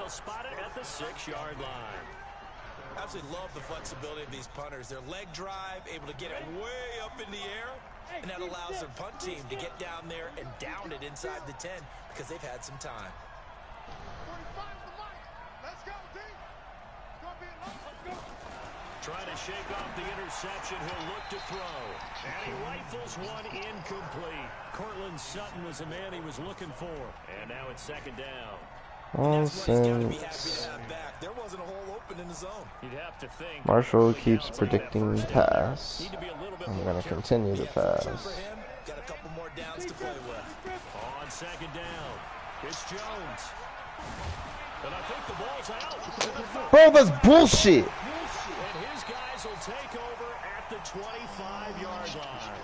they'll spot it at the 6-yard line. I absolutely love the flexibility of these punters. Their leg drive, able to get it way up in the air, and that allows their punt team to get down there and down it inside the 10 because they've had some time. Trying to shake off the interception. He'll look to throw. And he rifles one incomplete. Cortland Sutton was the man he was looking for. And now it's 2nd down. There wasn't a hole open in the zone. You'd have to think. Marshall keeps predicting pass. I'm going to continue the pass. Got a couple more downs to play with. On 2nd down, it's Jones. And I think the ball's out. Bro, that's bullshit. And his guys will take over at the 25-yard line.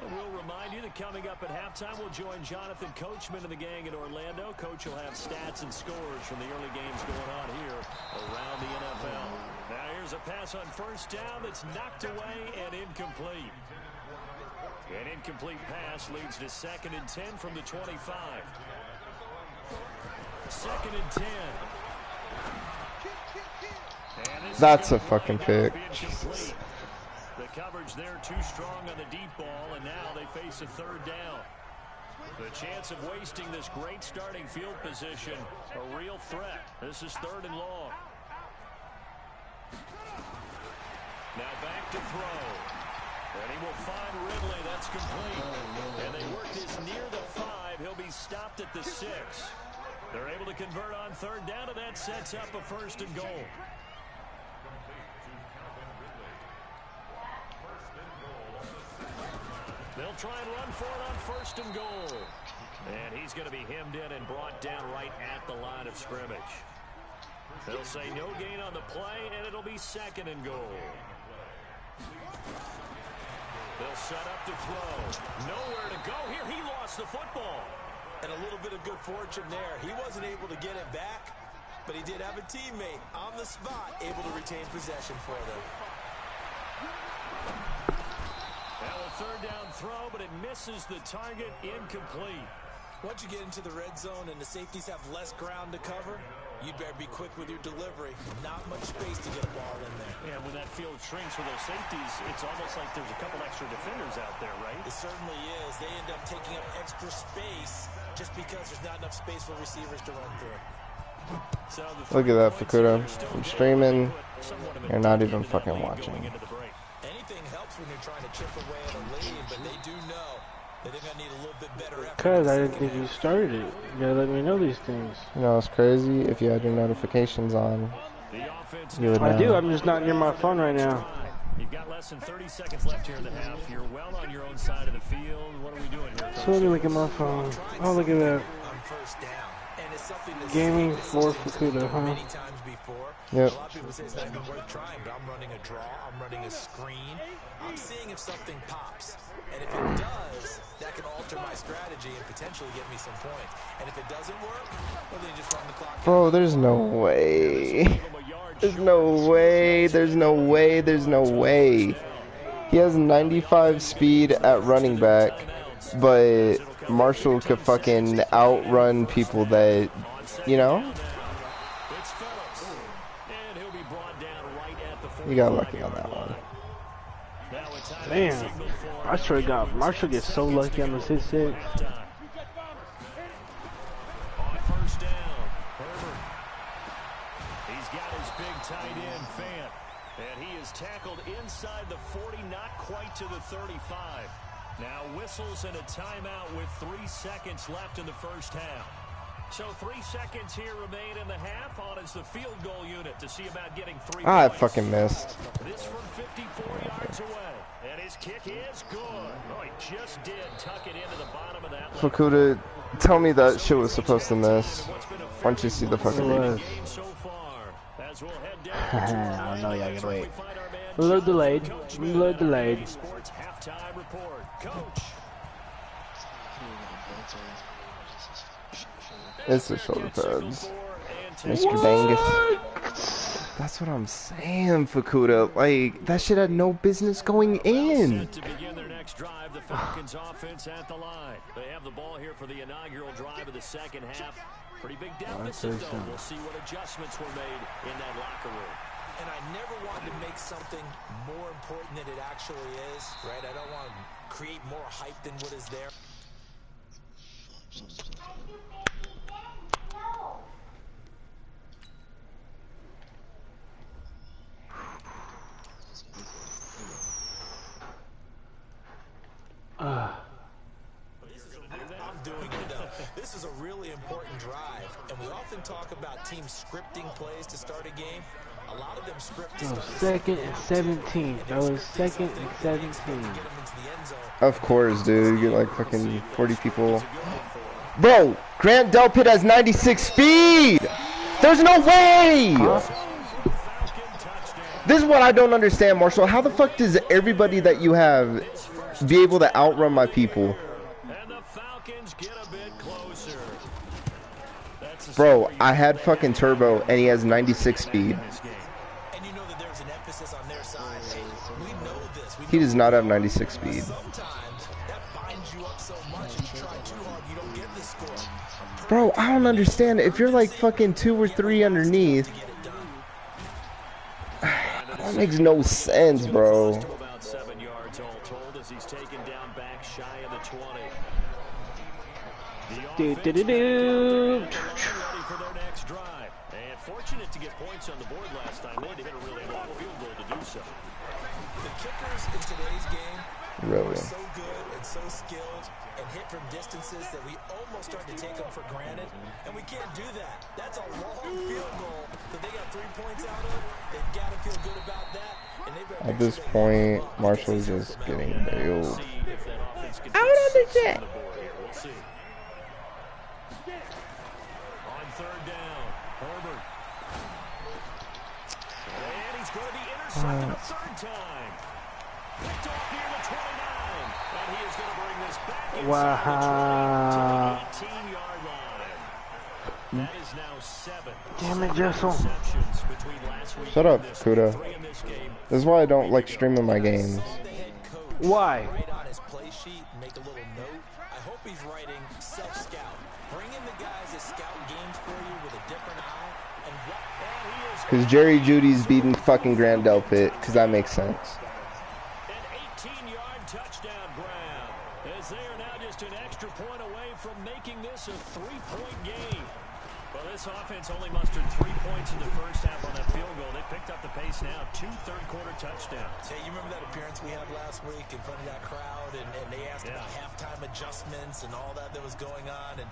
And we'll remind you that coming up at halftime, we'll join Jonathan Coachman and the gang in Orlando. Coach will have stats and scores from the early games going on here around the NFL. Now here's a pass on 1st down that's knocked away and incomplete. An incomplete pass leads to 2nd and 10 from the 25. 2nd and 10. And that's a fucking pick. Jesus. The coverage there too strong on the deep ball, and now they face a 3rd down. The chance of wasting this great starting field position, a real threat. This is 3rd and long. Now back to throw. And he will find Ridley. That's complete. And they work this near the 5. He'll be stopped at the 6. They're able to convert on 3rd down, and that sets up a 1st and goal. They'll try and run for it on 1st and goal. And he's going to be hemmed in and brought down right at the line of scrimmage. They'll say no gain on the play, and it'll be 2nd and goal. They'll set up to throw. Nowhere to go here. He lost the football. And a little bit of good fortune there. He wasn't able to get it back, but he did have a teammate on the spot able to retain possession for them. Now a 3rd down throw, but it misses the target. Incomplete. Once you get into the red zone and the safeties have less ground to cover, you'd better be quick with your delivery. Not much space to get a ball in there. Yeah, when that field shrinks for those safeties, it's almost like there's a couple extra defenders out there, right? It certainly is. They end up taking up extra space just because there's not enough space for receivers to run through. So look at that, Fukuda. I'm streaming. You're not even fucking watching. Anything helps when you're trying to chip away at a lead, but they do know that they're going to need a little bit better effort. Because I didn't think you started it. You gotta let me know these things. You know, it's crazy. If you had your notifications on, you would know. I do. I'm just not near my phone right now. You've got less than 30 seconds left here in the half. You're well on your own side of the field. What are we doing here? So let me look at my phone. Oh, look at that. Gaming for Fukuda, huh? Yep. A lot of people say it's not even worth trying, but I'm running a draw, I'm running a screen. I'm seeing if something pops. And if it does, that can alter my strategy and potentially get me some points. And if it doesn't work, well, then you just run the clock. Bro, there's no way. There's no way. There's no way. There's no way. He has 95 speed at running back, but Marshall could fucking outrun people that, you know? You got lucky on that one. Man, Marshall gets so lucky on the 6-6. On 1st down, Herbert. He's got his big tight end, Fant. And he is tackled inside the 40, not quite to the 35. Now whistles and a timeout with 3 seconds left in the 1st half. So 3 seconds here remain in the half. On is the field goal unit to see about getting 3 I points. fucking missed. This from 54 yards away. And his kick is good. Oh, he just did tuck it into the bottom of that. Fukuda, tell me that shit was supposed to miss. Once you see the fucking video. I don't know, y'all gotta wait. Reload delayed. Reload delayed. Sports halftime report. Coach. It's the shoulder pads. Mr. Dangus. That's what I'm saying, Fukuda. Like, that shit had no business going in. To begin their next drive, the Falcons offense at the line. They have the ball here for the inaugural drive of the second half. Pretty big deficit, though. We'll see what adjustments were made in that locker room. And I never wanted to make something more important than it actually is, right? I don't want to create more hype than what is there. I'm doing it though. This is a really important drive, and we often talk about teams scripting plays to start a game. A lot of them script to start. Second and 17. That was second and 17. Of course, dude. You get like fucking 40 people. Bro, Grant Delpit has 96 speed. There's no way. This is what I don't understand, Marshall. How the fuck does everybody that you have be able to outrun my people? Bro, I had fucking Turbo and he has 96 speed. And you know that there's an emphasis on their side. We know this. He does not have 96 speed. Sometimes that binds you up so much that you try too hard, you don't get the score. Bro, I don't understand. If you're like fucking 2 or 3 underneath, that makes no sense, bro. About 7 yards all told as he's taken down back shy of the 20. Do-do-do-do. For their next drive. And fortunate to get points on the board last time. They had to hit a really long field goal to do so. The kickers in today's game are so good and so skilled and hit from distances that we almost start to take them for granted. And we can't do that. That's a long field goal that they got 3 points out of. They've got to feel good about that. And they've got At this point, Marshall's just getting nailed. I don't understand. We'll see. On third down, Herbert. And he's going to be intercepted a third time. Picked off near the 29. And he is going to bring this back Wow. to the 18-yard line. That is now 7. Damn it, Jessel. Shut up, Fukuda. This is why I don't like streaming my games. Why? Write on his play sheet and make a little note. I hope he's writing self-scout. Bring in the guys that scout games for you with a different eye. And what he is. Because Jerry Judy's beating fucking Grant Delpit, because that makes sense. An 18-yard touchdown grab. As they are now just an extra point away from making this a 3-point game. Well, this offense only mustered 3 points in the first half on that field goal. They picked up the pace now. 2 third-quarter touchdowns. Hey, you remember that appearance we had last week in front of that crowd, and they asked about halftime adjustments and all that was going on, and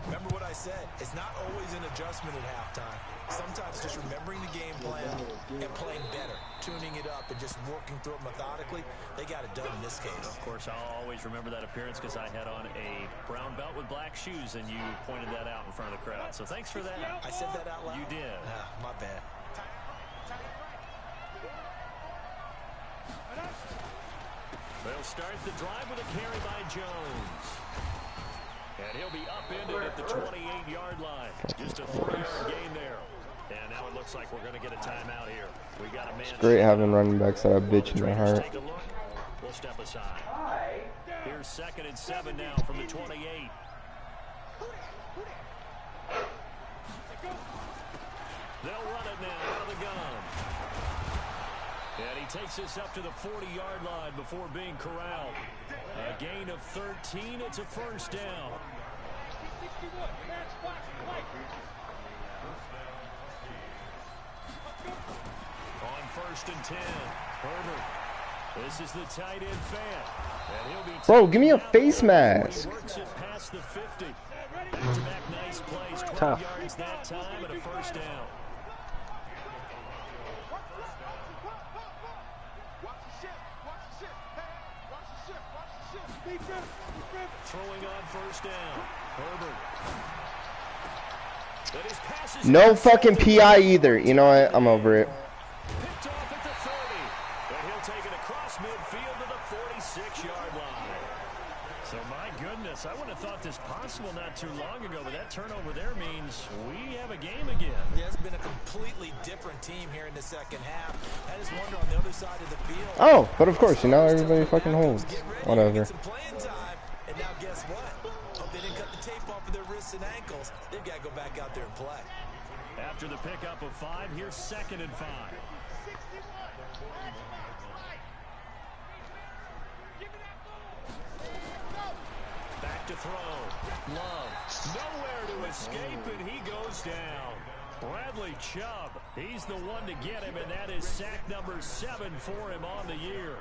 remember what I said, it's not always an adjustment at halftime. Sometimes just remembering the game plan and playing better, tuning it up and just working through it methodically. They got it done in this case. Of course, I'll always remember that appearance because I had on a brown belt with black shoes, and you pointed that out in front of the crowd. So thanks for that. I said that out loud? You did. My bad. They'll start the drive with a carry by Jones. And he'll be upended at the 28-yard line. Just a 4-yard gain there. And now it looks like we're going to get a timeout here. We got a man. It's great having running backs that have bitch in their heart. Take a look. We'll step aside. Here's 2nd and 7 now from the 28. They'll run it now out of the gun. And he takes us up to the 40-yard line before being corralled. A gain of 13. It's a first down. On 1st and 10, Herbert. This is the tight end Fant. And he'll be Bro, give me a face mask. Works it past the 50. Back nice plays. 12 Tough. yards that time and a first down. Throwing on 1st down. Herbert. No fucking PI either. You know what? I'm over it. Picked off at the 30. And he'll take it across midfield to the 46-yard line. So my goodness. this. I wouldn't have thought this possible not too long ago, but that turnover there means we have a game again. Yeah, it's been a completely different team here in the second half. I just wonder on the other side of the field. Oh, but of course, you know, everybody fucking holds. Whatever. Some playing time, and now guess what? Hope they didn't cut the tape off of their wrists and ankles. They've got to go back out there and play. After the pickup of 5, here's 2nd and 5. Back to throw. Love. Nowhere to escape, and he goes down. Bradley Chubb, he's the one to get him, and that is sack number 7 for him on the year.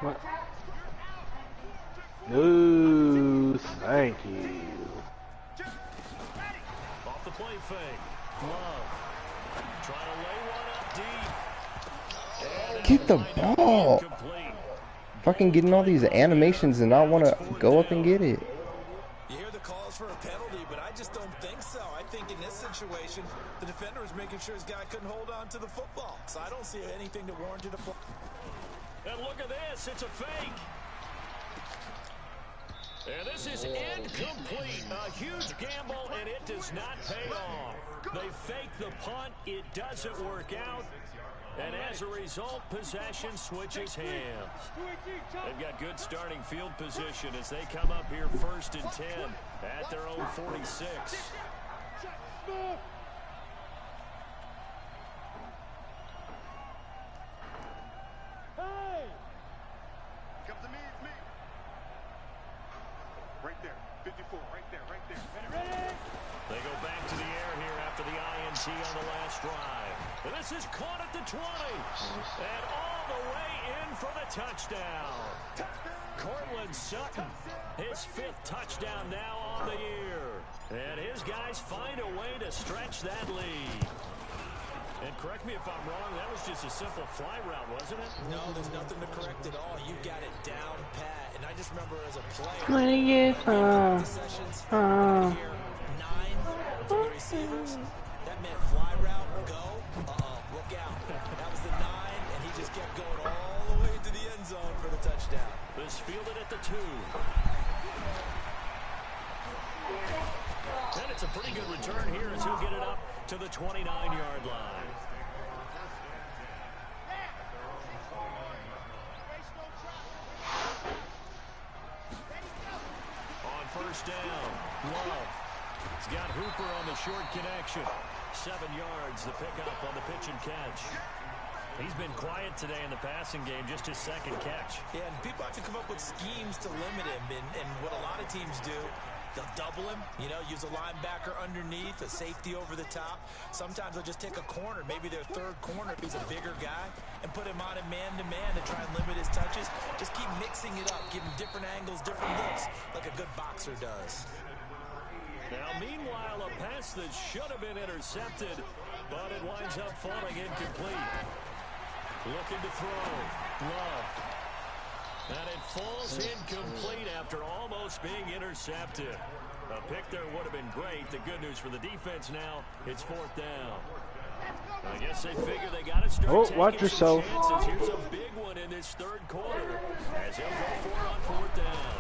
What? No, thank you. Off the play fake. Love. Trying to lay one up deep. Get the ball. Fucking getting all these animations and not want to go up and get it. You hear the calls for a penalty, but I just don't think so. I think in this situation, the defender was making sure his guy couldn't hold on to the football. So I don't see anything to warrant it. And look at this, it's a fake. And this is incomplete. A huge gamble, and it does not pay off. They fake the punt, it doesn't work out. And as a result, possession switches hands. They've got good starting field position as they come up here 1st and 10 at their own 46. Come to me, it's me. Right there, 54, right there, right there. Ready? They go back to the air here after the INT on the last drive. And this is caught at the 20. And all the way in for the touchdown. Cortland Sutton, his 5th touchdown now on the year. And his guys find a way to stretch that lead. And correct me if I'm wrong, that was just a simple fly route, wasn't it? No, there's nothing to correct at all. You got it down pat. And I just remember as a player, When you get sessions, here, 9 for the receivers. That meant fly route, go. Look out. That was the 9, and he just kept going all the way to the end zone for the touchdown. This fielded at the 2. And it's a pretty good return here as he'll get it up to the 29-yard line. On 1st down, Love. He's got Hooper on the short connection. 7 yards, the pickup on the pitch and catch. He's been quiet today in the passing game, just his 2nd catch. Yeah, and people have to come up with schemes to limit him. And what a lot of teams do, they'll double him, you know, use a linebacker underneath, a safety over the top. Sometimes they'll just take a corner, maybe their 3rd corner if he's a bigger guy, and put him on a man-to-man to try and limit his touches. Just keep mixing it up, give him different angles, different looks, like a good boxer does. Now, meanwhile, a pass that should have been intercepted, but it winds up falling incomplete. Looking to throw. Love. And it falls incomplete after almost being intercepted. A pick there would have been great. The good news for the defense now, it's 4th down. I guess they figure they got to start taking watch yourself. some chances. Here's a big one in this 3rd quarter as he'll go for it on 4th down.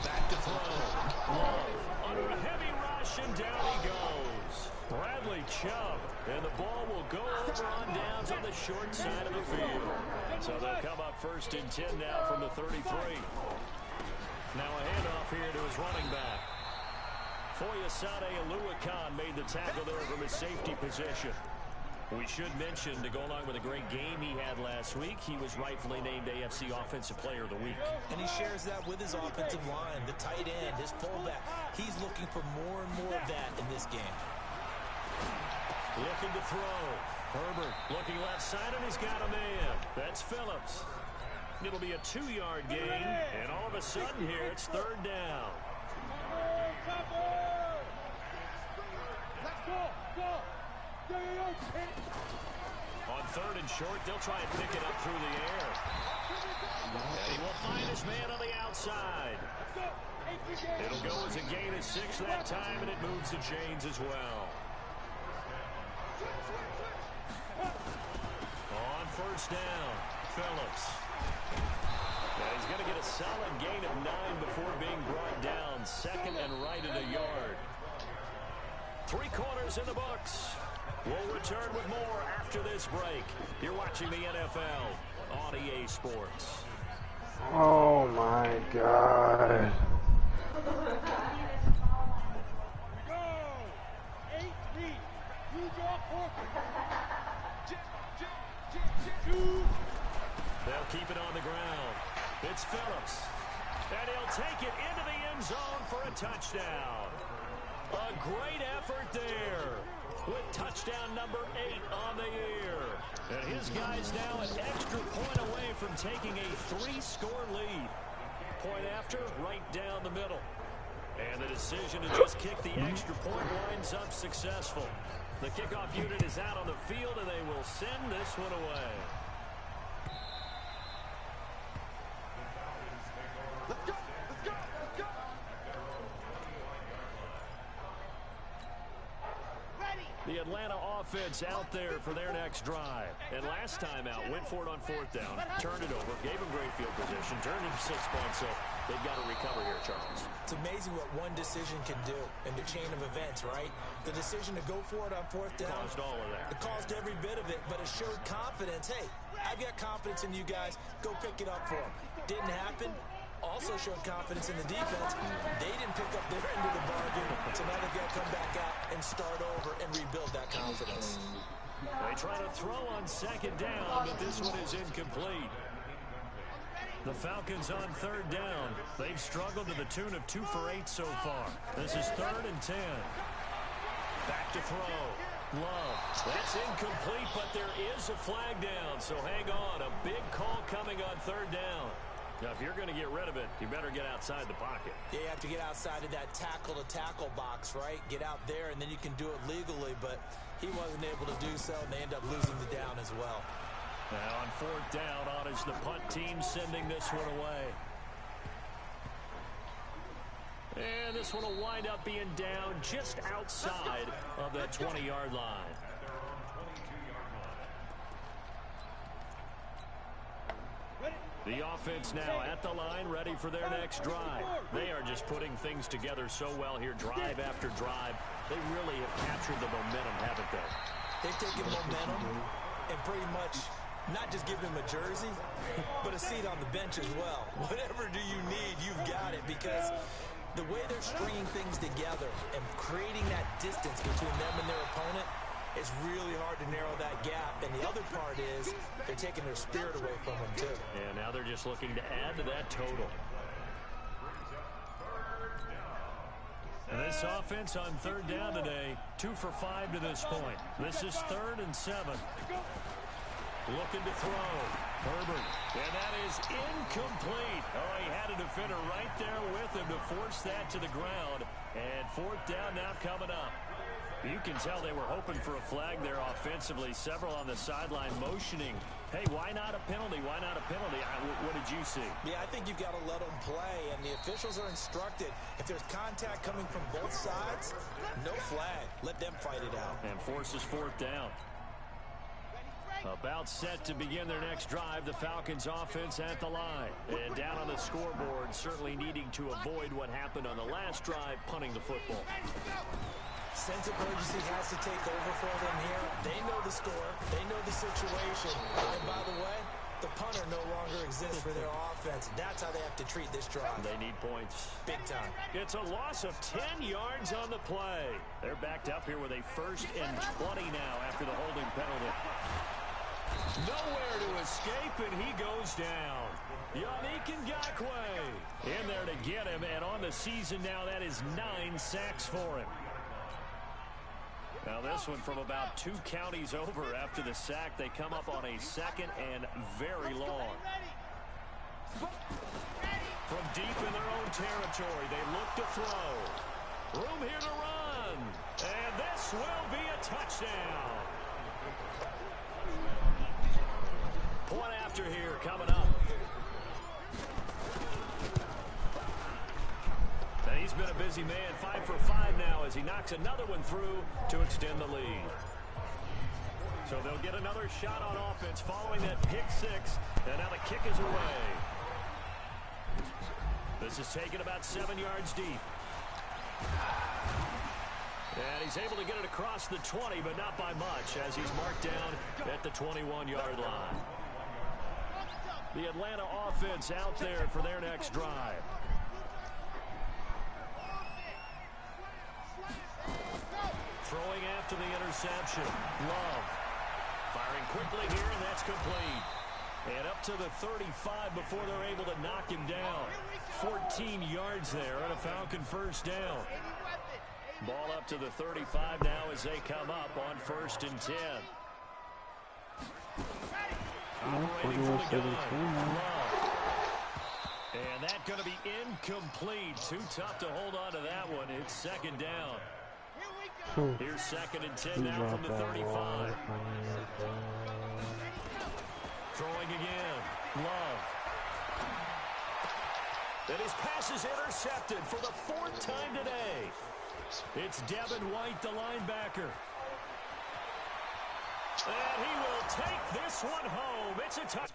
Back to throw. Love under a heavy rush, and down he goes. Bradley Chubb, and the ball will go over on downs on the short side of the field. So they'll come up 1st and 10 now from the 33. Now a handoff here to his running back. Foyesade Aluakan made the tackle there from his safety position. We should mention, to go along with a great game he had last week, he was rightfully named AFC Offensive Player of the Week. And he shares that with his offensive line, the tight end, his fullback. He's looking for more and more of that in this game. Looking to throw. Herbert looking left side, and he's got a man. That's Phillips. It'll be a 2-yard gain, and all of a sudden here, it's 3rd down. On 3rd and short, they'll try and pick it up through the air. And he will find his man on the outside. It'll go as a gain of 6 that time, and it moves the chains as well. first down. Phillips. And he's going to get a solid gain of 9 before being brought down. Second and right at a yard. 3 quarters in the books. We'll return with more after this break. You're watching the NFL on EA Sports. Oh my God. They'll keep it on the ground. It's Phillips. And he'll take it into the end zone for a touchdown. A great effort there. With touchdown number 8 on the year. And his guy's now an extra point away from taking a 3-score lead. Point after, right down the middle. And the decision to just kick the extra point winds up successful. The kickoff unit is out on the field, and they will send this one away. Let's go! Let's go! Let's go! The Atlanta offense out there for their next drive. And last time out, went for it on 4th down, turned it over, gave them great field position, turned it to 6 points, so they've got to recover here, Charles. It's amazing what one decision can do in the chain of events, right? The decision to go for it on 4th down. Caused all of that. It caused every bit of it, but it showed confidence. Hey, I've got confidence in you guys. Go pick it up for them. Didn't happen. Also showed confidence in the defense. They didn't pick up their end of the bargain, so now they've got to come back out and start over and rebuild that confidence. They try to throw on 2nd down, but this one is incomplete. The Falcons on 3rd down. They've struggled to the tune of 2 for 8 so far. This is 3rd and 10. Back to throw. Love. That's incomplete, but there is a flag down, so hang on. A big call coming on 3rd down. Now, if you're going to get rid of it, you better get outside the pocket. Yeah, you have to get outside of that tackle-to-tackle box, right? Get out there, and then you can do it legally, but he wasn't able to do so, and they end up losing the down as well. Now on 4th down, on is the punt team sending this one away. And this one will wind up being down just outside of that 20-yard line. The offense now at the line, ready for their next drive. They are just putting things together so well here, drive after drive. They really have captured the momentum, haven't they? They've taken momentum and pretty much not just given him a jersey, but a seat on the bench as well. Whatever do you need, you've got it, because the way they're stringing things together and creating that distance between them and their opponent, it's really hard to narrow that gap. And the other part is they're taking their spirit away from them, too. And now they're just looking to add to that total. And this offense on 3rd down today, 2 for 5 to this point. This is 3rd and 7. Looking to throw. Herbert. And that is incomplete. Oh, he had a defender right there with him to force that to the ground. And 4th down now coming up. You can tell they were hoping for a flag there offensively. Several on the sideline motioning. Hey, why not a penalty? Why not a penalty? What did you see? Yeah, I think you've got to let them play, and the officials are instructed. If there's contact coming from both sides, no flag. Let them fight it out. And forces 4th down. About set to begin their next drive, the Falcons offense at the line. And down on the scoreboard, certainly needing to avoid what happened on the last drive, punting the football. Sense of urgency has to take over for them here. They know the score. They know the situation. And by the way, the punter no longer exists for their offense. That's how they have to treat this drive. They need points. Big time. It's a loss of 10 yards on the play. They're backed up here with a 1st and 20 now after the holding penalty. Nowhere to escape, and he goes down. Yannick Ngakoue in there to get him, and on the season now, that is 9 sacks for him. Now this one from about 2 counties over after the sack. They come up on a 2nd and very long. From deep in their own territory, they look to throw. Room here to run. And this will be a touchdown. Point after here coming up. And he's been a busy man, 5 for 5 now as he knocks another one through to extend the lead. So they'll get another shot on offense following that pick six. And now the kick is away. This is taken about 7 yards deep. And he's able to get it across the 20, but not by much, as he's marked down at the 21-yard line. The Atlanta offense out there for their next drive. Throwing after the interception. Love. Firing quickly here, and that's complete. And up to the 35 before they're able to knock him down. 14 yards there and a Falcon first down. Ball up to the 35 now as they come up on 1st and 10. Operating for the gun. Love. And that's going to be incomplete. Too tough to hold on to that one. It's 2nd down. Here's 2nd and 10 now from the 35. Throwing again. Love. And his pass is intercepted for the 4th time today. It's Devin White, the linebacker. And he will take this one home. It's a touchdown.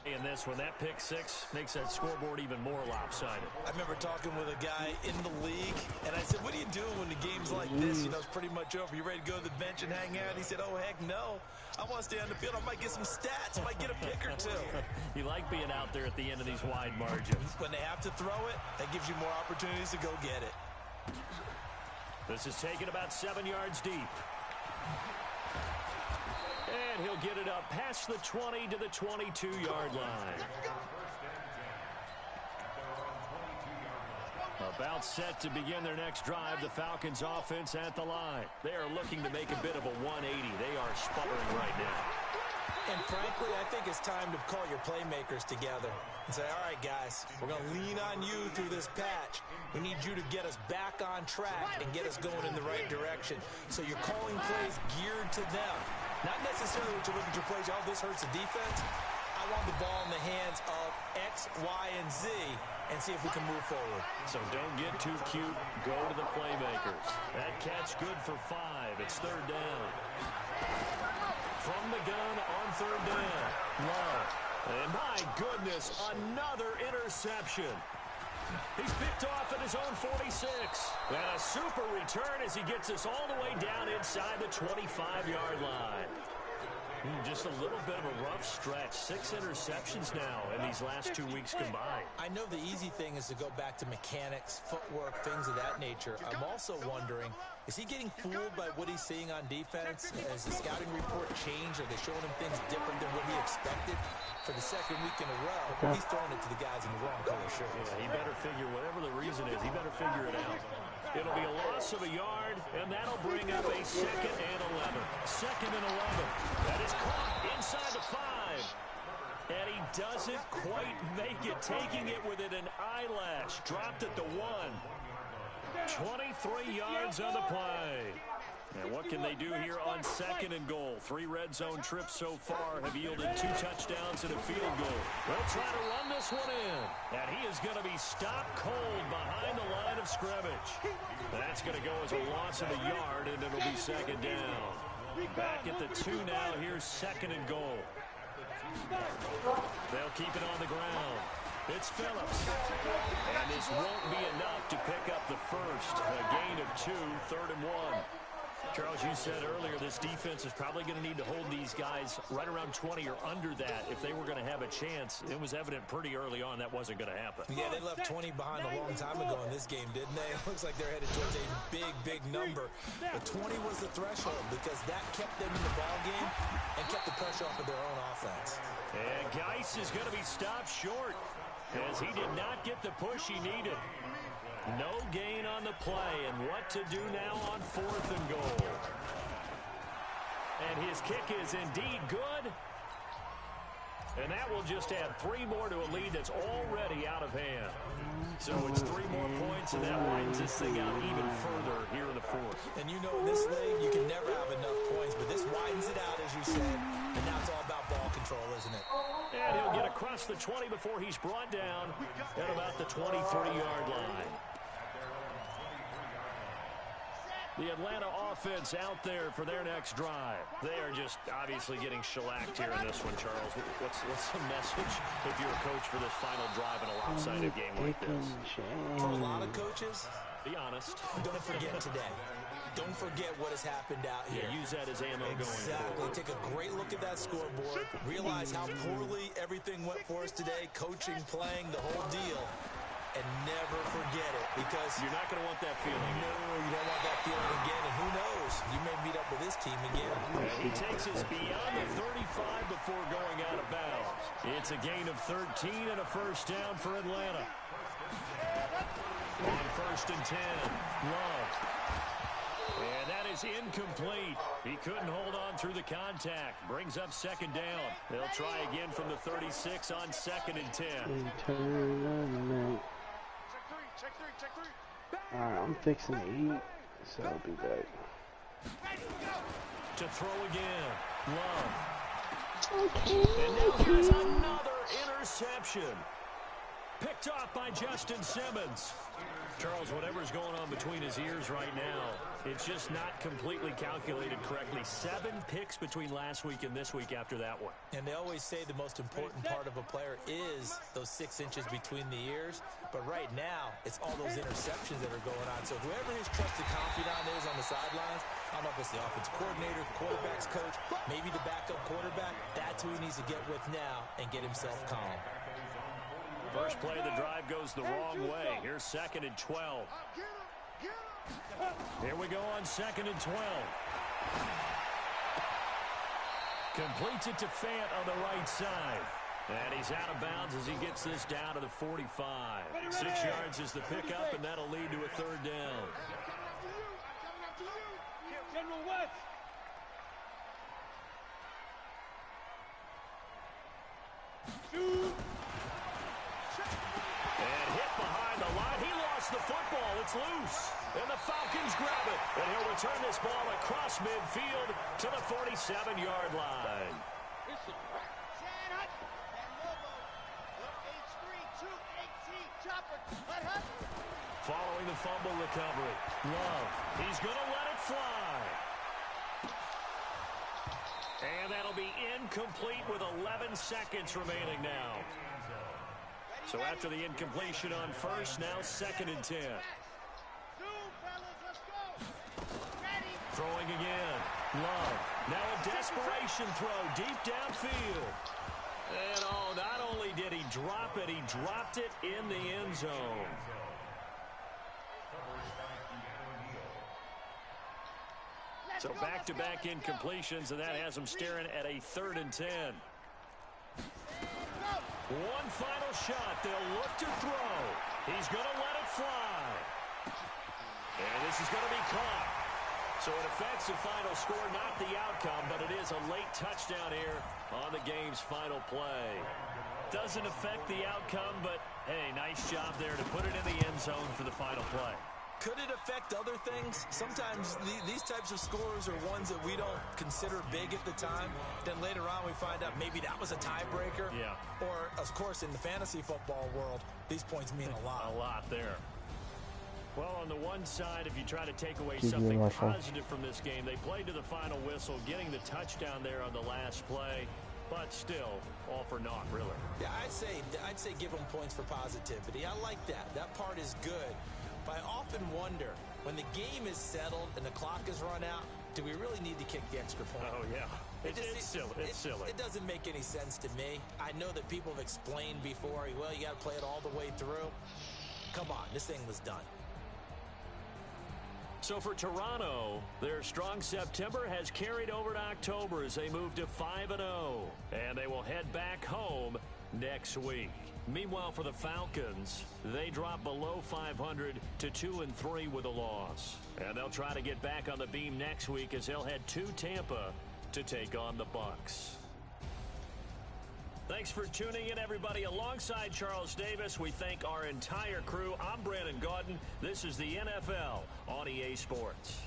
In this one, that pick six makes that scoreboard even more lopsided. I remember talking with a guy in the league, and I said, what do you do when the game's like this? You know, it's pretty much over. You ready to go to the bench and hang out? And he said, oh, heck no. I want to stay on the field. I might get some stats. I might get a pick or two. You like being out there at the end of these wide margins. When they have to throw it, that gives you more opportunities to go get it. This is taken about 7 yards deep. And he'll get it up past the 20 to the 22-yard line. About set to begin their next drive, the Falcons offense at the line. They are looking to make a bit of a 180. They are sputtering right now. And frankly, I think it's time to call your playmakers together and say, all right, guys, we're going to lean on you through this patch. We need you to get us back on track and get us going in the right direction. So you're calling plays geared to them. Not necessarily what you're looking to play. Oh, this hurts the defense. I want the ball in the hands of X, Y, and Z and see if we can move forward. So don't get too cute. Go to the playmakers. That catch good for 5. It's 3rd down. From the gun on 3rd down. Love. And my goodness, another interception. He's picked off at his own 46. And a super return as he gets us all the way down inside the 25-yard line. Just a little bit of a rough stretch. 6 interceptions now in these last 2 weeks combined. I know the easy thing is to go back to mechanics, footwork, things of that nature. I'm also wondering, is he getting fooled by what he's seeing on defense? Has the scouting report changed? Are they showing him things different than what he expected? For the 2nd week in a row, he's throwing it to the guys in the wrong color shirt. Yeah, he better figure, whatever the reason is, he better figure it out. It'll be a loss of a yard, and that'll bring up a 2nd and 11. 2nd and 11. That is caught inside the 5. And he doesn't quite make it, taking it within an eyelash. Dropped at the 1. 23 yards on the play. And what can they do here on 2nd and goal? 3 red zone trips so far have yielded 2 touchdowns and a field goal. They'll try to run this one in. And he is going to be stopped cold behind the line of scrimmage. That's going to go as a loss of a yard, and it'll be 2nd down. Back at the 2 now. Here's 2nd and goal. They'll keep it on the ground. It's Phillips. And this won't be enough to pick up the first. A gain of 2, 3rd and 1. Charles, you said earlier this defense is probably going to need to hold these guys right around 20 or under that if they were going to have a chance. It was evident pretty early on that wasn't going to happen. Yeah, they left 20 behind a long time ago in this game, didn't they? It looks like they're headed towards a big, big number. But 20 was the threshold because that kept them in the ball game and kept the pressure off of their own offense. And Geis is going to be stopped short as he did not get the push he needed. No gain on the play, and what to do now on 4th and goal. And his kick is indeed good. And that will just add 3 more to a lead that's already out of hand. So it's 3 more points, and that widens this thing out even further here in the 4th. And you know in this league, you can never have enough points, but this widens it out, as you said. And now it's all about ball control, isn't it? And he'll get across the 20 before he's brought down at about the 23-yard line. The Atlanta offense out there for their next drive. They are just obviously getting shellacked here in this one, Charles. What's the message if you're a coach for this final drive in a lopsided game like this? For a lot of coaches, be honest. Don't forget today. Don't forget what has happened out here. Yeah, use that as ammo going Exactly. forward. Take a great look at that scoreboard. Realize how poorly everything went for us today. Coaching, playing, the whole deal. And never forget it, because you're not going to want that feeling. No, you don't want that feeling again. And who knows? You may meet up with this team again. He takes us beyond the 35 before going out of bounds. It's a gain of 13 and a first down for Atlanta. On 1st and 10, Love. And that is incomplete. He couldn't hold on through the contact. Brings up 2nd down. They'll try again from the 36 on 2nd and 10. Alright, I'm fixing to eat, so I'll be back. To throw again. Love. And now here's another interception. Picked off by Justin Simmons. Charles, whatever's going on between his ears right now, it's just not completely calculated correctly. 7 picks between last week and this week after that one. And they always say the most important part of a player is those 6 inches between the ears. But right now, it's all those interceptions that are going on. So whoever his trusted confidant is on the sidelines, I don't know if it's the offensive coordinator, the quarterback's coach, maybe the backup quarterback, that's who he needs to get with now and get himself calm. First play of the drive goes the wrong way. Here's 2nd and 12. Here we go on 2nd and 12. Completes it to Fant on the right side. And he's out of bounds as he gets this down to the 45. 6 yards is the pickup, and that'll lead to a 3rd down. General West. And hit behind the line. He lost the football. It's loose. And the Falcons grab it. And he'll return this ball across midfield to the 47-yard line. Following the fumble recovery. Love. He's going to let it fly. And that'll be incomplete with 11 seconds remaining now. So after the incompletion on first, now 2nd and 10. Throwing again. Love. Now a desperation throw deep downfield. And oh, not only did he drop it, he dropped it in the end zone. So back-to-back incompletions, and that has him staring at a 3rd and 10. One final shot. They'll look to throw. He's going to let it fly. And this is going to be caught. So it affects the final score, not the outcome, but it is a late touchdown here on the game's final play. Doesn't affect the outcome, but, hey, nice job there to put it in the end zone for the final play. Could it affect other things? Sometimes these types of scores are ones that we don't consider big at the time. Then later on we find out maybe that was a tiebreaker. Yeah. Or, of course, in the fantasy football world, these points mean a lot. A lot there. Well, on the one side, if you try to take away something positive from this game, they played to the final whistle, getting the touchdown there on the last play. But still, all for naught, really. Yeah, I'd say give them points for positivity. I like that. That part is good. But I often wonder, when the game is settled and the clock is run out, do we really need to kick the extra point? Oh, yeah. It's silly. It's silly. It doesn't make any sense to me. I know that people have explained before, well, you got to play it all the way through. Come on, this thing was done. So for Toronto, their strong September has carried over to October as they move to 5-0. And they will head back home next week. Meanwhile, for the Falcons, they drop below 500 to 2-3 with a loss. And they'll try to get back on the beam next week as they'll head to Tampa to take on the Bucs. Thanks for tuning in, everybody. Alongside Charles Davis, we thank our entire crew. I'm Brandon Gaudin. This is the NFL on EA Sports.